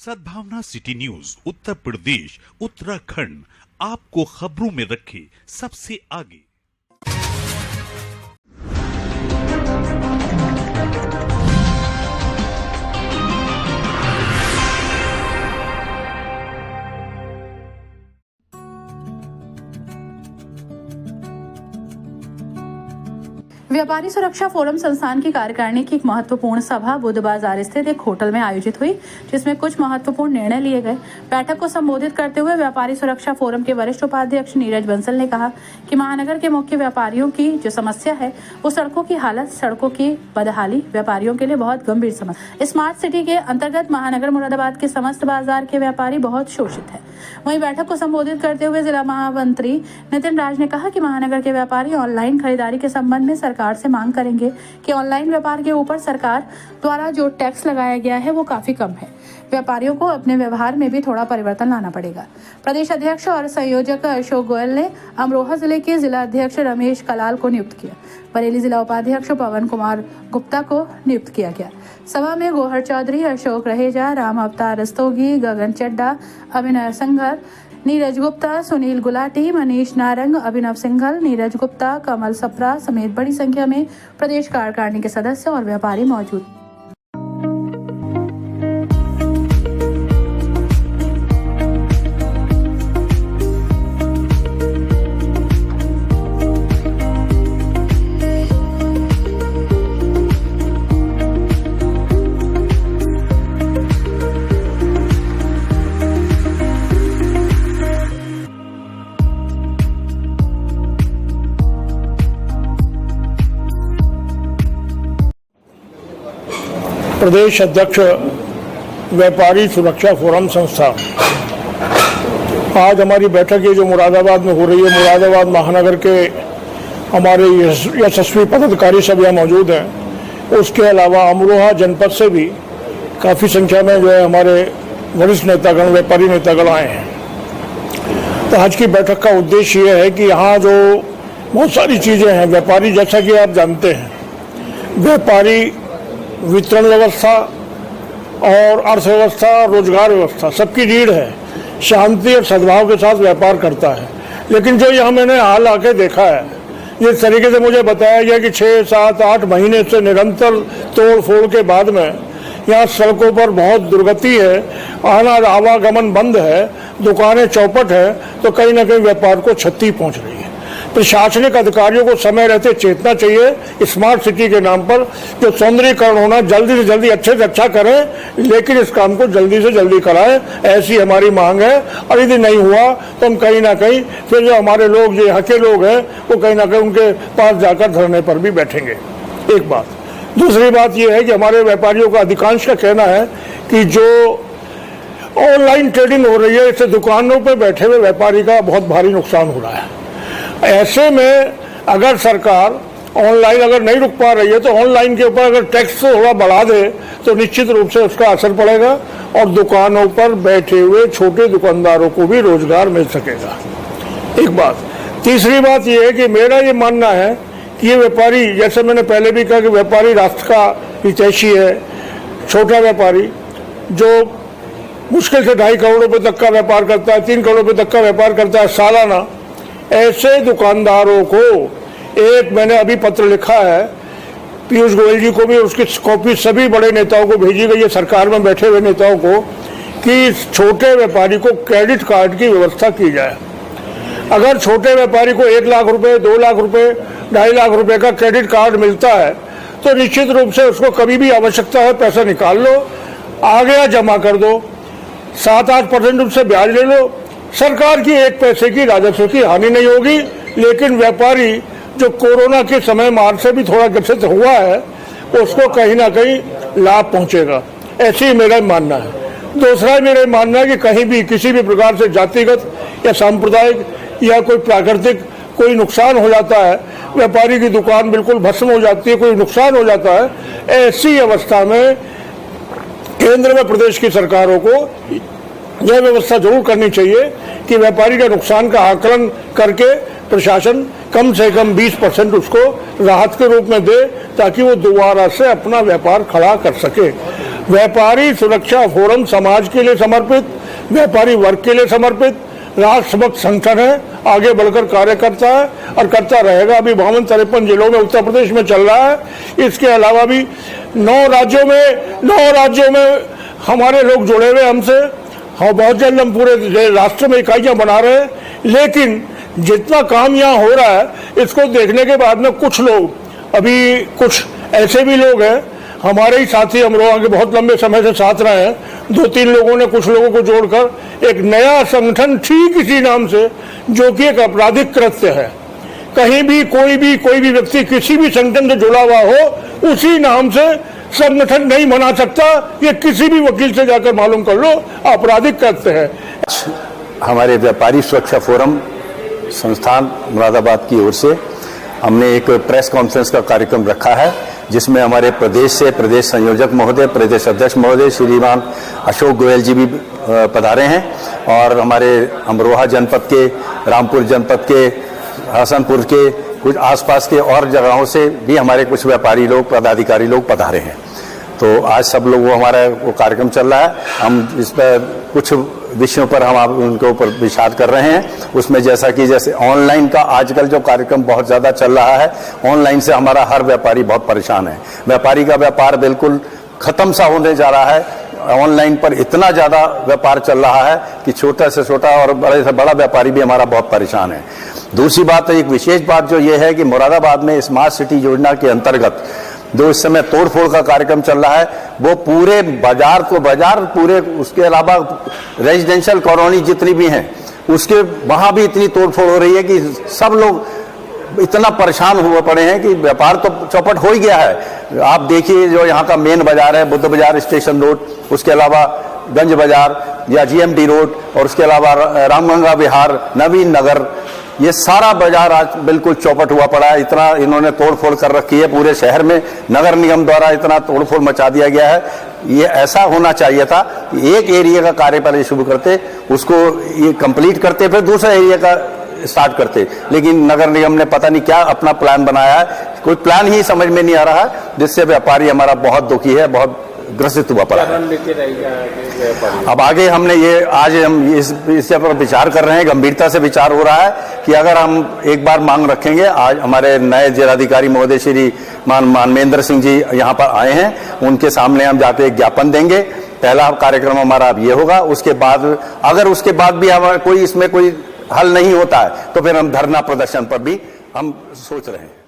सद्भावना city news Uttar Pradesh Uttarakhand आपको खबरों में रखे सबसे आगे। व्यापारी सुरक्षा फोरम संस्थान की कार्यकारिणी की एक महत्वपूर्ण सभा बुध बाजार स्थित एक होटल में आयोजित हुई, जिसमें कुछ महत्वपूर्ण निर्णय लिए गए। बैठक को संबोधित करते हुए व्यापारी सुरक्षा फोरम के वरिष्ठ उपाध्यक्ष नीरज बंसल ने कहा कि महानगर के मुख्य व्यापारियों की जो समस्या है वो सड़कों की हालत, सड़कों की बदहाली व्यापारियों के लिए बहुत गंभीर समस्या। स्मार्ट सिटी के अंतर्गत महानगर मुरादाबाद के समस्त बाजार के व्यापारी बहुत शोषित है। वहीं बैठक को संबोधित करते हुए जिला महामंत्री नितिन राज ने कहा कि महानगर के व्यापारी ऑनलाइन खरीदारी के संबंध में सरकार से मांग करेंगे कि ऑनलाइन व्यापार के ऊपर सरकार द्वारा जो टैक्स लगाया गया है वो काफी कम है। व्यापारियों को अपने व्यवहार में भी थोड़ा परिवर्तन लाना पड़ेगा। प्रदेश अध्यक्ष और संयोजक अशोक गोयल ने अमरोहा जिले के जिला अध्यक्ष रमेश कलाल को नियुक्त किया। बरेली जिला उपाध्यक्ष पवन कुमार गुप्ता को नियुक्त किया गया। सभा में गोहर चौधरी, अशोक रहेजा, राम अवतार रस्तोगी, गगन चड्डा, अभिनय संघर, नीरज गुप्ता, सुनील गुलाटी, मनीष नारंग, अभिनव सिंघल, नीरज गुप्ता, कमल सप्रा समेत बड़ी संख्या में प्रदेश कार्यकारिणी के सदस्य और व्यापारी मौजूद। प्रदेश अध्यक्ष व्यापारी सुरक्षा फोरम संस्था आज हमारी बैठक ये जो मुरादाबाद में हो रही है, मुरादाबाद महानगर के हमारे यशस्वी पदाधिकारी सब यहाँ मौजूद हैं। उसके अलावा अमरोहा जनपद से भी काफ़ी संख्या में जो है हमारे वरिष्ठ नेतागण, व्यापारी नेतागण आए हैं। तो आज की बैठक का उद्देश्य ये है कि यहाँ जो बहुत सारी चीज़ें हैं, व्यापारी जैसा कि आप जानते हैं, व्यापारी वितरण व्यवस्था और अर्थव्यवस्था, रोजगार व्यवस्था सबकी रीढ़ है। शांति और सद्भाव के साथ व्यापार करता है। लेकिन जो यहाँ मैंने हाल आके देखा है, जिस तरीके से मुझे बताया गया कि 6, 7, 8 महीने से निरंतर तोड़ फोड़ के बाद में यहाँ सड़कों पर बहुत दुर्गति है, आवागमन बंद है, दुकानें चौपट है, तो कहीं ना कहीं व्यापार को क्षति पहुँच रही है। प्रशासनिक अधिकारियों को समय रहते चेतना चाहिए। स्मार्ट सिटी के नाम पर जो सौंदर्यीकरण होना, जल्दी से जल्दी अच्छे से अच्छा करें, लेकिन इस काम को जल्दी से जल्दी कराएं, ऐसी हमारी मांग है। और यदि नहीं हुआ तो हम कहीं ना कहीं फिर जो हमारे लोग, जो यहाँ के लोग हैं, वो कहीं ना कहीं उनके पास जाकर धरने पर भी बैठेंगे। एक बात। दूसरी बात यह है कि हमारे व्यापारियों का अधिकांश का कहना है कि जो ऑनलाइन ट्रेडिंग हो रही है, इससे दुकानों पर बैठे हुए व्यापारी का बहुत भारी नुकसान हो रहा है। ऐसे में अगर सरकार ऑनलाइन अगर नहीं रुक पा रही है, तो ऑनलाइन के ऊपर अगर टैक्स थोड़ा बढ़ा दे तो निश्चित रूप से उसका असर पड़ेगा और दुकानों पर बैठे हुए छोटे दुकानदारों को भी रोजगार मिल सकेगा। एक बात। तीसरी बात यह है कि मेरा ये मानना है कि ये व्यापारी, जैसे मैंने पहले भी कहा कि व्यापारी राष्ट्र का हितैषी है। छोटा व्यापारी जो मुश्किल से 2.5 करोड़ रुपए तक का व्यापार करता है, 3 करोड़ रुपए तक का व्यापार करता है सालाना, ऐसे दुकानदारों को एक मैंने अभी पत्र लिखा है पीयूष गोयल जी को भी, उसकी कॉपी सभी बड़े नेताओं को भेजी गई है, सरकार में बैठे हुए नेताओं को, कि छोटे व्यापारी को क्रेडिट कार्ड की व्यवस्था की जाए। अगर छोटे व्यापारी को 1 लाख रुपए, 2 लाख रुपए, 2.5 लाख रुपए का क्रेडिट कार्ड मिलता है, तो निश्चित रूप से उसको कभी भी आवश्यकता है पैसा निकाल लो, आ गया जमा कर दो, 7-8% उससे ब्याज ले लो, सरकार की 1 पैसे की राजस्व की हानि नहीं होगी। लेकिन व्यापारी जो कोरोना के समय मार्च से भी थोड़ा ग्रसित हुआ है, उसको कहीं ना कहीं लाभ पहुंचेगा, ऐसे ही मेरा मानना है। दूसरा मेरा मानना है कि कहीं भी किसी भी प्रकार से जातिगत या सांप्रदायिक या कोई प्राकृतिक कोई नुकसान हो जाता है, व्यापारी की दुकान बिल्कुल भस्म हो जाती है, कोई नुकसान हो जाता है, ऐसी अवस्था में केंद्र में प्रदेश की सरकारों को यह व्यवस्था जरूर करनी चाहिए कि व्यापारी का नुकसान का आकलन करके प्रशासन कम से कम 20% उसको राहत के रूप में दे, ताकि वो दोबारा से अपना व्यापार खड़ा कर सके। व्यापारी सुरक्षा फोरम समाज के लिए समर्पित, व्यापारी वर्ग के लिए समर्पित राष्ट्रभक्त संगठन है, आगे बढ़कर कार्य करता है और करता रहेगा। अभी 52-53 जिलों में उत्तर प्रदेश में चल रहा है। इसके अलावा भी 9 राज्यों में हमारे लोग जुड़े हुए हमसे। हाँ, बहुत जल्द हम पूरे राष्ट्र में इकाइयां बना रहे हैं, लेकिन जितना काम यहाँ हो रहा है इसको देखने के बाद में कुछ लोग, अभी कुछ ऐसे भी लोग हैं हमारे ही साथी अमरोहा के बहुत लंबे समय से साथ रहे हैं, 2-3 लोगों ने कुछ लोगों को जोड़कर एक नया संगठन ठीक इसी नाम से, जो कि एक आपराधिक कृत्य है, कहीं भी कोई भी व्यक्ति किसी भी संगठन से जुड़ा हुआ हो उसी नाम से संगठन नहीं बना सकता। ये किसी भी वकील से जाकर मालूम कर लो, आपराधिक कृत्य है। हमारे व्यापारी सुरक्षा फोरम संस्थान मुरादाबाद की ओर से हमने एक प्रेस कॉन्फ्रेंस का कार्यक्रम रखा है, जिसमें हमारे प्रदेश से प्रदेश संयोजक महोदय, प्रदेश अध्यक्ष महोदय श्रीमान अशोक गोयल जी भी पधारे हैं और हमारे अमरोहा जनपद के, रामपुर जनपद के, हसनपुर के, कुछ आसपास के और जगहों से भी हमारे कुछ व्यापारी लोग, पदाधिकारी लोग पधारे हैं। तो आज सब लोग हमारा वो कार्यक्रम चल रहा है। हम इस पर कुछ विषयों पर हम उनके ऊपर विचार कर रहे हैं। उसमें जैसे ऑनलाइन का आजकल जो कार्यक्रम बहुत ज़्यादा चल रहा है, ऑनलाइन से हमारा हर व्यापारी बहुत परेशान है। व्यापारी का व्यापार बिल्कुल खत्म सा होने जा रहा है। ऑनलाइन पर इतना ज़्यादा व्यापार चल रहा है कि छोटा से छोटा और बड़े से बड़ा व्यापारी भी हमारा बहुत परेशान है। दूसरी बात, एक विशेष बात जो ये है कि मुरादाबाद में स्मार्ट सिटी योजना के अंतर्गत जो इस समय तोड़फोड़ का कार्यक्रम चल रहा है, वो पूरे बाजार पूरे, उसके अलावा रेजिडेंशियल कॉलोनी जितनी भी हैं उसके वहां भी इतनी तोड़फोड़ हो रही है कि सब लोग इतना परेशान हुए पड़े हैं कि व्यापार तो चौपट हो ही गया है। आप देखिए जो यहाँ का मेन बाजार है, बुद्ध बाजार स्टेशन रोड, उसके अलावा गंज बाजार या GMT रोड, और उसके अलावा रामगंगा विहार, नवीन नगर, ये सारा बाजार आज बिल्कुल चौपट हुआ पड़ा है। इतना इन्होंने तोड़फोड़ कर रखी है पूरे शहर में, नगर निगम द्वारा इतना तोड़फोड़ मचा दिया गया है। ये ऐसा होना चाहिए था कि एक एरिया का कार्य पहले शुरू करते, उसको ये कंप्लीट करते, फिर दूसरा एरिया का स्टार्ट करते, लेकिन नगर निगम ने पता नहीं क्या अपना प्लान बनाया है, कोई प्लान ही समझ में नहीं आ रहा है, जिससे व्यापारी हमारा बहुत दुखी है, बहुत ग्रसित हुआ पड़ा है। अब आगे हमने ये आज हम इसके पर विचार कर रहे हैं, गंभीरता से विचार हो रहा है कि अगर हम एक बार मांग रखेंगे। आज हमारे नए जिलाधिकारी महोदय श्री मानवेंद्र सिंह जी यहाँ पर आए हैं, उनके सामने हम जाके एक ज्ञापन देंगे। पहला कार्यक्रम हमारा अब ये होगा। उसके बाद अगर उसके बाद भी हमारा कोई इसमें कोई हल नहीं होता है तो फिर हम धरना प्रदर्शन पर भी हम सोच रहे हैं।